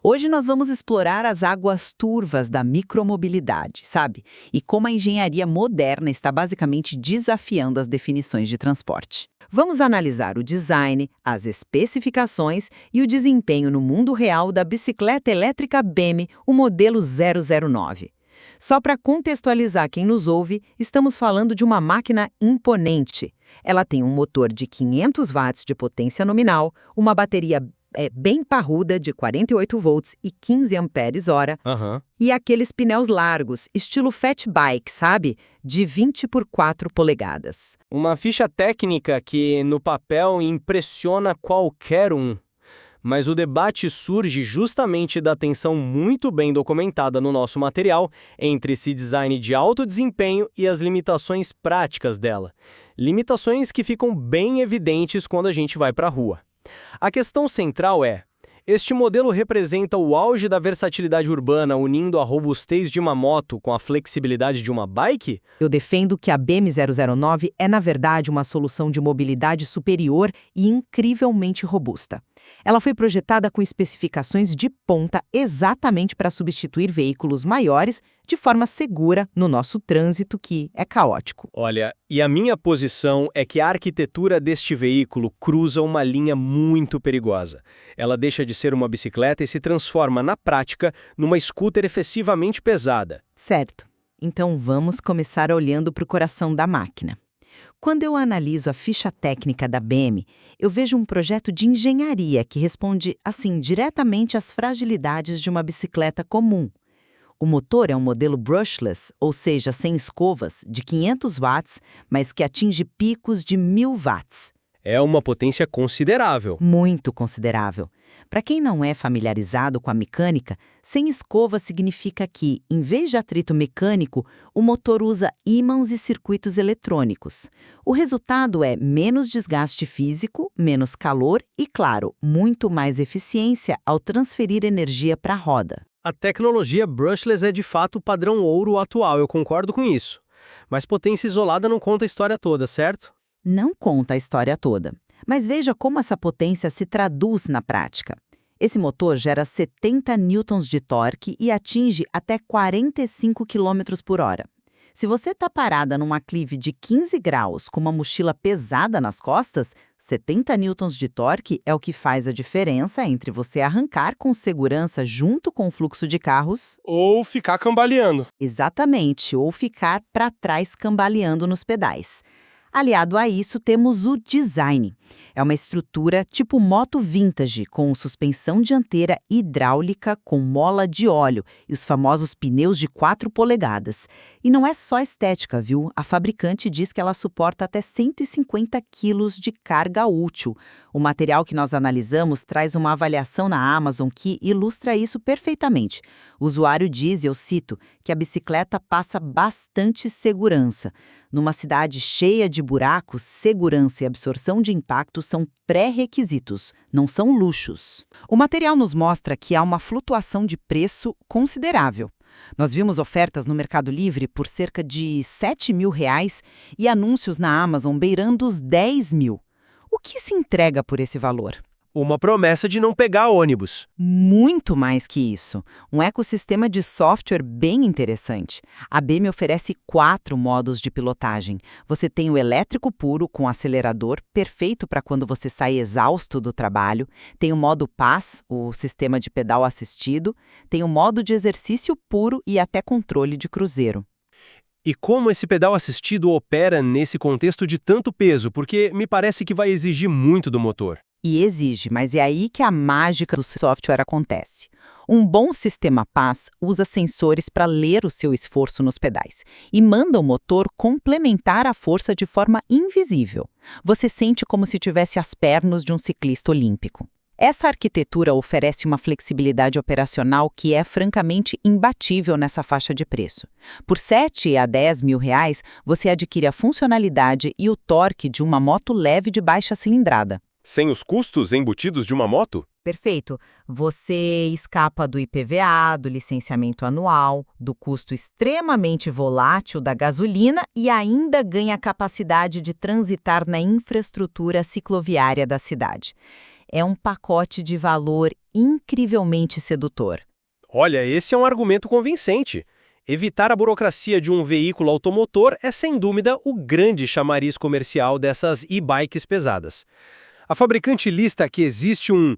Hoje nós vamos explorar as águas turvas da micromobilidade, sabe? E como a engenharia moderna está basicamente desafiando as definições de transporte. Vamos analisar o design, as especificações e o desempenho no mundo real da bicicleta elétrica BEM, o modelo 009. Só para contextualizar quem nos ouve, estamos falando de uma máquina imponente. Ela tem um motor de 500 watts de potência nominal, uma bateria bem parruda de 48 volts e 15 amperes-hora, e aqueles pneus largos, estilo fat bike, sabe? De 20 por 4 polegadas. Uma ficha técnica que, no papel, impressiona qualquer um. Mas o debate surge justamente da tensão muito bem documentada no nosso material entre esse design de alto desempenho e as limitações práticas dela. Limitações que ficam bem evidentes quando a gente vai para a rua. A questão central é: este modelo representa o auge da versatilidade urbana unindo a robustez de uma moto com a flexibilidade de uma bike? Eu defendo que a BEM 009 é, na verdade, uma solução de mobilidade superior e incrivelmente robusta. Ela foi projetada com especificações de ponta exatamente para substituir veículos maiores de forma segura no nosso trânsito, que é caótico. Olha, e a minha posição é que a arquitetura deste veículo cruza uma linha muito perigosa. Ela deixa de ser uma bicicleta e se transforma, na prática, numa scooter excessivamente pesada. Certo. Então vamos começar olhando para o coração da máquina. Quando eu analiso a ficha técnica da BEM, eu vejo um projeto de engenharia que responde, assim, diretamente às fragilidades de uma bicicleta comum. O motor é um modelo brushless, ou seja, sem escovas, de 500 watts, mas que atinge picos de 1000 watts. É uma potência considerável. Muito considerável. Para quem não é familiarizado com a mecânica, sem escova significa que, em vez de atrito mecânico, o motor usa ímãos e circuitos eletrônicos. O resultado é menos desgaste físico, menos calor e, claro, muito mais eficiência ao transferir energia para a roda. A tecnologia brushless é de fato o padrão ouro atual, eu concordo com isso. Mas potência isolada não conta a história toda, certo? Não conta a história toda. Mas veja como essa potência se traduz na prática. Esse motor gera 70 newtons de torque e atinge até 45 km por hora. Se você está parada num aclive de 15 graus com uma mochila pesada nas costas, 70 newtons de torque é o que faz a diferença entre você arrancar com segurança junto com o fluxo de carros ou ficar cambaleando. Exatamente, ou ficar para trás cambaleando nos pedais. Aliado a isso, temos o design. É uma estrutura tipo moto vintage, com suspensão dianteira hidráulica com mola de óleo e os famosos pneus de 4 polegadas. E não é só estética, viu? A fabricante diz que ela suporta até 150 quilos de carga útil. O material que nós analisamos traz uma avaliação na Amazon que ilustra isso perfeitamente. O usuário diz, eu cito, que a bicicleta passa bastante segurança. Numa cidade cheia de buracos, segurança e absorção de impacto são pré-requisitos, não são luxos. O material nos mostra que há uma flutuação de preço considerável. Nós vimos ofertas no Mercado Livre por cerca de R$7.000 e anúncios na Amazon beirando os 10 mil. O que se entrega por esse valor? Uma promessa de não pegar ônibus. Muito mais que isso. Um ecossistema de software bem interessante. A BEM oferece 4 modos de pilotagem. Você tem o elétrico puro com acelerador, perfeito para quando você sai exausto do trabalho. Tem o modo PAS, o sistema de pedal assistido. Tem o modo de exercício puro e até controle de cruzeiro. E como esse pedal assistido opera nesse contexto de tanto peso? Porque me parece que vai exigir muito do motor. E exige, mas é aí que a mágica do software acontece. Um bom sistema PAS usa sensores para ler o seu esforço nos pedais e manda o motor complementar a força de forma invisível. Você sente como se tivesse as pernas de um ciclista olímpico. Essa arquitetura oferece uma flexibilidade operacional que é francamente imbatível nessa faixa de preço. Por R$7 a R$10.000, você adquire a funcionalidade e o torque de uma moto leve de baixa cilindrada. Sem os custos embutidos de uma moto? Perfeito. Você escapa do IPVA, do licenciamento anual, do custo extremamente volátil da gasolina e ainda ganha a capacidade de transitar na infraestrutura cicloviária da cidade. É um pacote de valor incrivelmente sedutor. Olha, esse é um argumento convincente. Evitar a burocracia de um veículo automotor é, sem dúvida, o grande chamariz comercial dessas e-bikes pesadas. A fabricante lista que existe um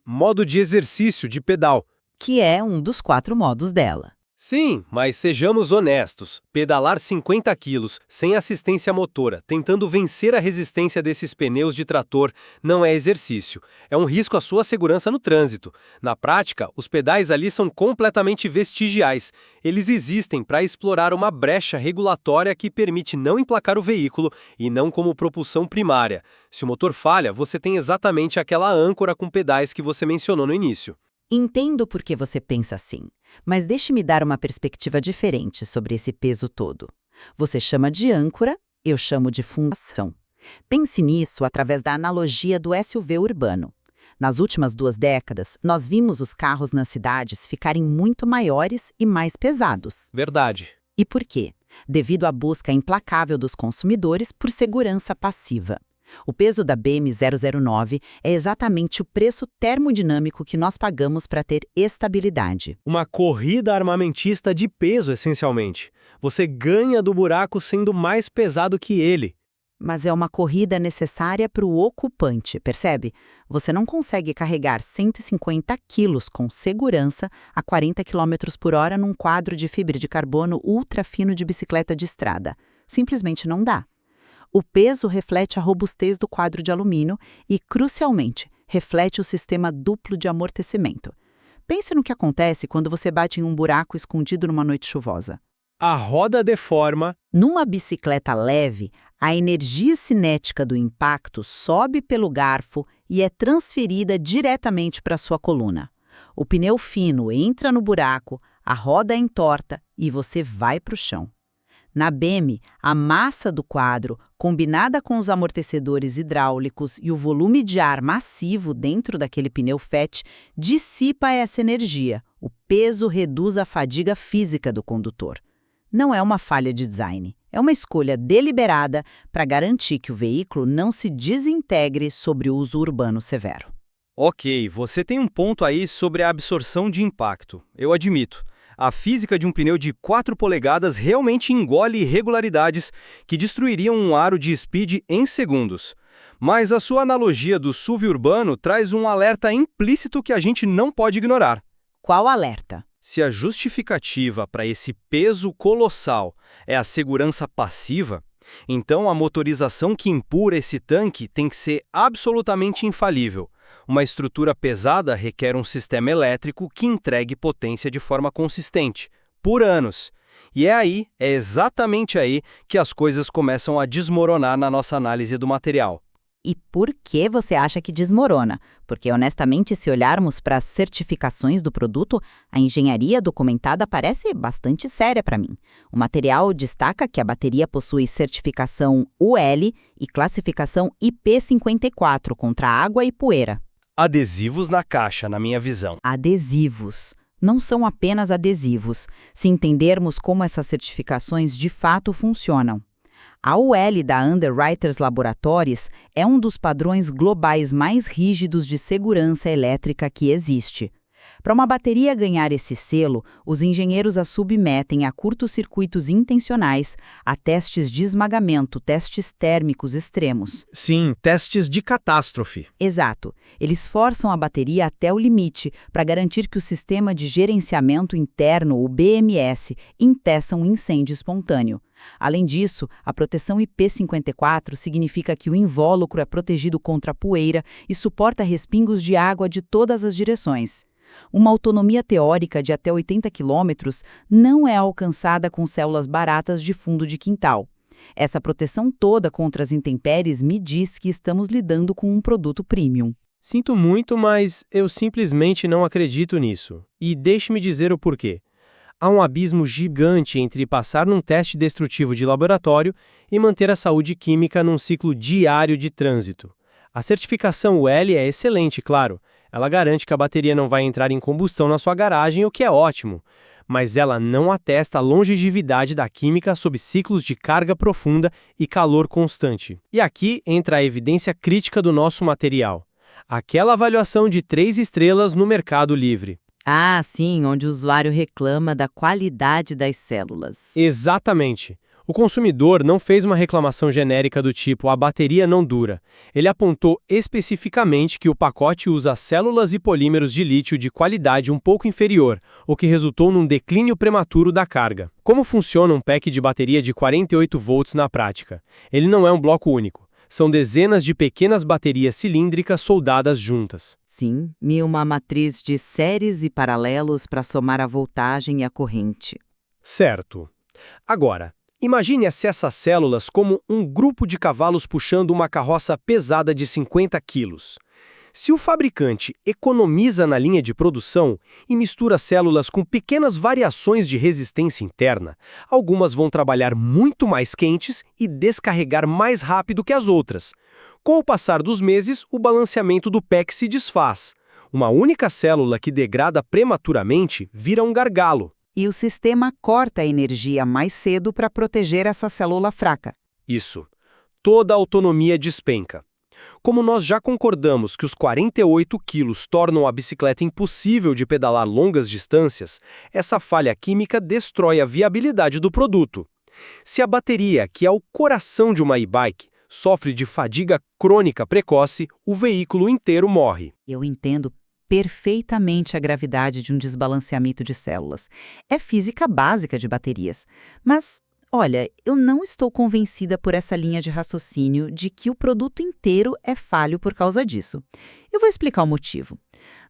modo de exercício de pedal. Que é um dos 4 modos dela. Sim, mas sejamos honestos. Pedalar 50 quilos, sem assistência motora, tentando vencer a resistência desses pneus de trator, não é exercício. É um risco à sua segurança no trânsito. Na prática, os pedais ali são completamente vestigiais. Eles existem para explorar uma brecha regulatória que permite não emplacar o veículo e não como propulsão primária. Se o motor falha, você tem exatamente aquela âncora com pedais que você mencionou no início. Entendo por que você pensa assim, mas deixe-me dar uma perspectiva diferente sobre esse peso todo. Você chama de âncora, eu chamo de fundação. Pense nisso através da analogia do SUV urbano. Nas últimas 2 décadas, nós vimos os carros nas cidades ficarem muito maiores e mais pesados. Verdade. E por quê? Devido à busca implacável dos consumidores por segurança passiva. O peso da BM 009 é exatamente o preço termodinâmico que nós pagamos para ter estabilidade. Uma corrida armamentista de peso, essencialmente. Você ganha do buraco sendo mais pesado que ele. Mas é uma corrida necessária para o ocupante, percebe? Você não consegue carregar 150 quilos com segurança a 40 km por hora num quadro de fibra de carbono ultra fino de bicicleta de estrada. Simplesmente não dá. O peso reflete a robustez do quadro de alumínio e, crucialmente, reflete o sistema duplo de amortecimento. Pense no que acontece quando você bate em um buraco escondido numa noite chuvosa. A roda deforma. Numa bicicleta leve, a energia cinética do impacto sobe pelo garfo e é transferida diretamente para sua coluna. O pneu fino entra no buraco, a roda entorta e você vai para o chão. Na BEM, a massa do quadro, combinada com os amortecedores hidráulicos e o volume de ar massivo dentro daquele pneu FET, dissipa essa energia. O peso reduz a fadiga física do condutor. Não é uma falha de design, é uma escolha deliberada para garantir que o veículo não se desintegre sobre o uso urbano severo. Ok, você tem um ponto aí sobre a absorção de impacto, eu admito. A física de um pneu de 4 polegadas realmente engole irregularidades que destruiriam um aro de speed em segundos. Mas a sua analogia do SUV urbano traz um alerta implícito que a gente não pode ignorar. Qual alerta? Se a justificativa para esse peso colossal é a segurança passiva, então a motorização que empurra esse tanque tem que ser absolutamente infalível. Uma estrutura pesada requer um sistema elétrico que entregue potência de forma consistente, por anos. E é exatamente aí, que as coisas começam a desmoronar na nossa análise do material. E por que você acha que desmorona? Porque, honestamente, se olharmos para as certificações do produto, a engenharia documentada parece bastante séria para mim. O material destaca que a bateria possui certificação UL e classificação IP54 contra água e poeira. Adesivos na caixa, na minha visão. Adesivos. Não são apenas adesivos, se entendermos como essas certificações de fato funcionam. A UL da Underwriters Laboratories é um dos padrões globais mais rígidos de segurança elétrica que existe. Para uma bateria ganhar esse selo, os engenheiros a submetem a curtos-circuitos intencionais, a testes de esmagamento, testes térmicos extremos. Sim, testes de catástrofe. Exato. Eles forçam a bateria até o limite para garantir que o sistema de gerenciamento interno, o BMS, impeça um incêndio espontâneo. Além disso, a proteção IP54 significa que o invólucro é protegido contra a poeira e suporta respingos de água de todas as direções. Uma autonomia teórica de até 80 km não é alcançada com células baratas de fundo de quintal. Essa proteção toda contra as intempéries me diz que estamos lidando com um produto premium. Sinto muito, mas eu simplesmente não acredito nisso. E deixe-me dizer o porquê. Há um abismo gigante entre passar num teste destrutivo de laboratório e manter a saúde química num ciclo diário de trânsito. A certificação UL é excelente, claro. Ela garante que a bateria não vai entrar em combustão na sua garagem, o que é ótimo. Mas ela não atesta a longevidade da química sob ciclos de carga profunda e calor constante. E aqui entra a evidência crítica do nosso material. Aquela avaliação de 3 estrelas no Mercado Livre. Ah, sim, onde o usuário reclama da qualidade das células. Exatamente. O consumidor não fez uma reclamação genérica do tipo "a bateria não dura". Ele apontou especificamente que o pacote usa células e polímeros de lítio de qualidade um pouco inferior, o que resultou num declínio prematuro da carga. Como funciona um pack de bateria de 48 volts na prática? Ele não é um bloco único. São dezenas de pequenas baterias cilíndricas soldadas juntas. Sim, e uma matriz de séries e paralelos para somar a voltagem e a corrente. Certo. Agora, imagine essas células como um grupo de cavalos puxando uma carroça pesada de 50 quilos. Se o fabricante economiza na linha de produção e mistura células com pequenas variações de resistência interna, algumas vão trabalhar muito mais quentes e descarregar mais rápido que as outras. Com o passar dos meses, o balanceamento do pack se desfaz. Uma única célula que degrada prematuramente vira um gargalo. E o sistema corta a energia mais cedo para proteger essa célula fraca. Isso. Toda a autonomia despenca. Como nós já concordamos que os 48 quilos tornam a bicicleta impossível de pedalar longas distâncias, essa falha química destrói a viabilidade do produto. Se a bateria, que é o coração de uma e-bike, sofre de fadiga crônica precoce, o veículo inteiro morre. Eu entendo perfeitamente a gravidade de um desbalanceamento de células. É física básica de baterias. Mas, olha, eu não estou convencida por essa linha de raciocínio de que o produto inteiro é falho por causa disso. Eu vou explicar o motivo.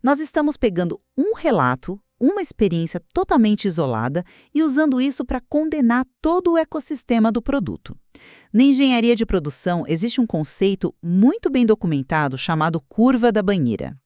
Nós estamos pegando um relato, uma experiência totalmente isolada e usando isso para condenar todo o ecossistema do produto. Na engenharia de produção, existe um conceito muito bem documentado chamado curva da banheira.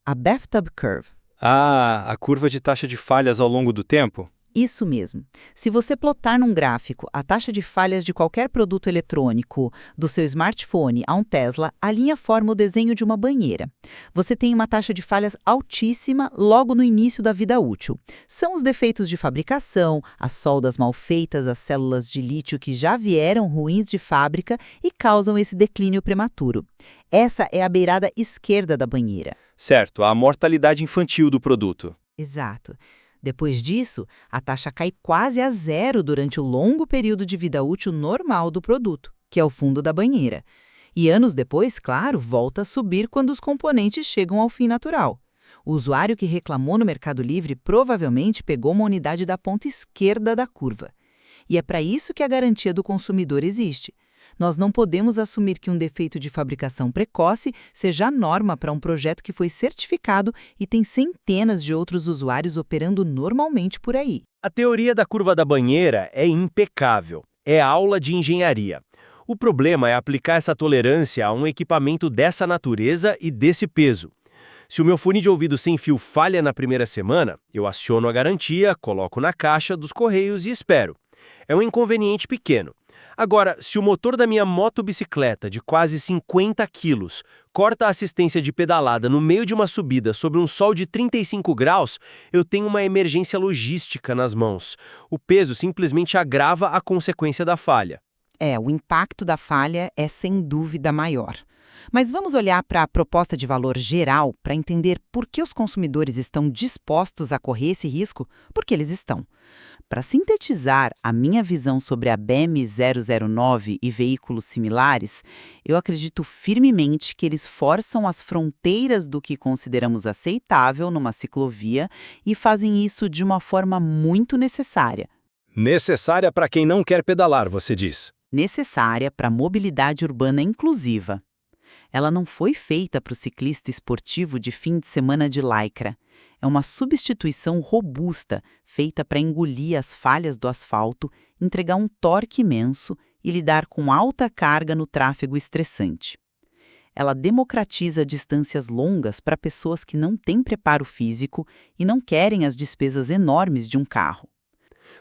A Bathtub Curve. Ah, a curva de taxa de falhas ao longo do tempo? Isso mesmo. Se você plotar num gráfico a taxa de falhas de qualquer produto eletrônico, do seu smartphone a um Tesla, a linha forma o desenho de uma banheira. Você tem uma taxa de falhas altíssima logo no início da vida útil. São os defeitos de fabricação, as soldas mal feitas, as células de lítio que já vieram ruins de fábrica e causam esse declínio prematuro. Essa é a beirada esquerda da banheira. Certo, a mortalidade infantil do produto. Exato. Depois disso, a taxa cai quase a zero durante o longo período de vida útil normal do produto, que é o fundo da banheira. E anos depois, claro, volta a subir quando os componentes chegam ao fim natural. O usuário que reclamou no Mercado Livre provavelmente pegou uma unidade da ponta esquerda da curva. E é para isso que a garantia do consumidor existe. Nós não podemos assumir que um defeito de fabricação precoce seja a norma para um projeto que foi certificado e tem centenas de outros usuários operando normalmente por aí. A teoria da curva da banheira é impecável. É aula de engenharia. O problema é aplicar essa tolerância a um equipamento dessa natureza e desse peso. Se o meu fone de ouvido sem fio falha na primeira semana, eu aciono a garantia, coloco na caixa dos correios e espero. É um inconveniente pequeno. Agora, se o motor da minha motobicicleta de quase 50 quilos corta a assistência de pedalada no meio de uma subida sob um sol de 35 graus, eu tenho uma emergência logística nas mãos. O peso simplesmente agrava a consequência da falha. O impacto da falha é sem dúvida maior. Mas vamos olhar para a proposta de valor geral para entender por que os consumidores estão dispostos a correr esse risco, porque eles estão. Para sintetizar a minha visão sobre a BEM 009 e veículos similares, eu acredito firmemente que eles forçam as fronteiras do que consideramos aceitável numa ciclovia e fazem isso de uma forma muito necessária. Necessária para quem não quer pedalar, você diz. Necessária para a mobilidade urbana inclusiva. Ela não foi feita para o ciclista esportivo de fim de semana de lycra. É uma substituição robusta, feita para engolir as falhas do asfalto, entregar um torque imenso e lidar com alta carga no tráfego estressante. Ela democratiza distâncias longas para pessoas que não têm preparo físico e não querem as despesas enormes de um carro.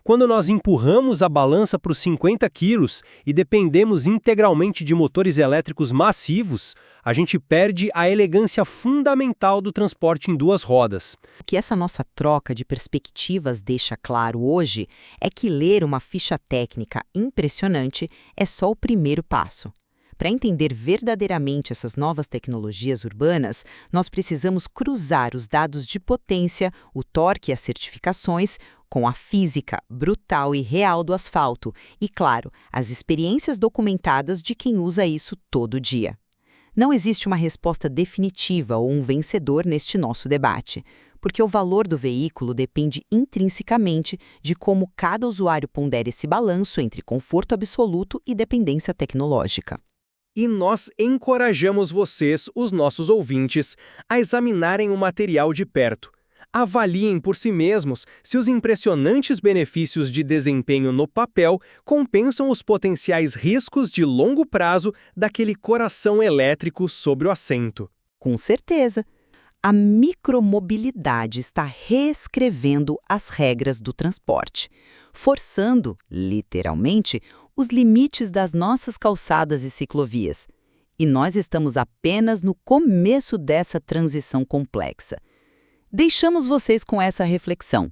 Quando nós empurramos a balança para os 50 quilos e dependemos integralmente de motores elétricos massivos, a gente perde a elegância fundamental do transporte em duas rodas. O que essa nossa troca de perspectivas deixa claro hoje é que ler uma ficha técnica impressionante é só o primeiro passo. Para entender verdadeiramente essas novas tecnologias urbanas, nós precisamos cruzar os dados de potência, o torque e as certificações, com a física brutal e real do asfalto e, claro, as experiências documentadas de quem usa isso todo dia. Não existe uma resposta definitiva ou um vencedor neste nosso debate, porque o valor do veículo depende intrinsecamente de como cada usuário pondera esse balanço entre conforto absoluto e dependência tecnológica. E nós encorajamos vocês, os nossos ouvintes, a examinarem o material de perto. Avaliem por si mesmos se os impressionantes benefícios de desempenho no papel compensam os potenciais riscos de longo prazo daquele coração elétrico sobre o assento. Com certeza. A micromobilidade está reescrevendo as regras do transporte, forçando, literalmente, os limites das nossas calçadas e ciclovias. E nós estamos apenas no começo dessa transição complexa. Deixamos vocês com essa reflexão.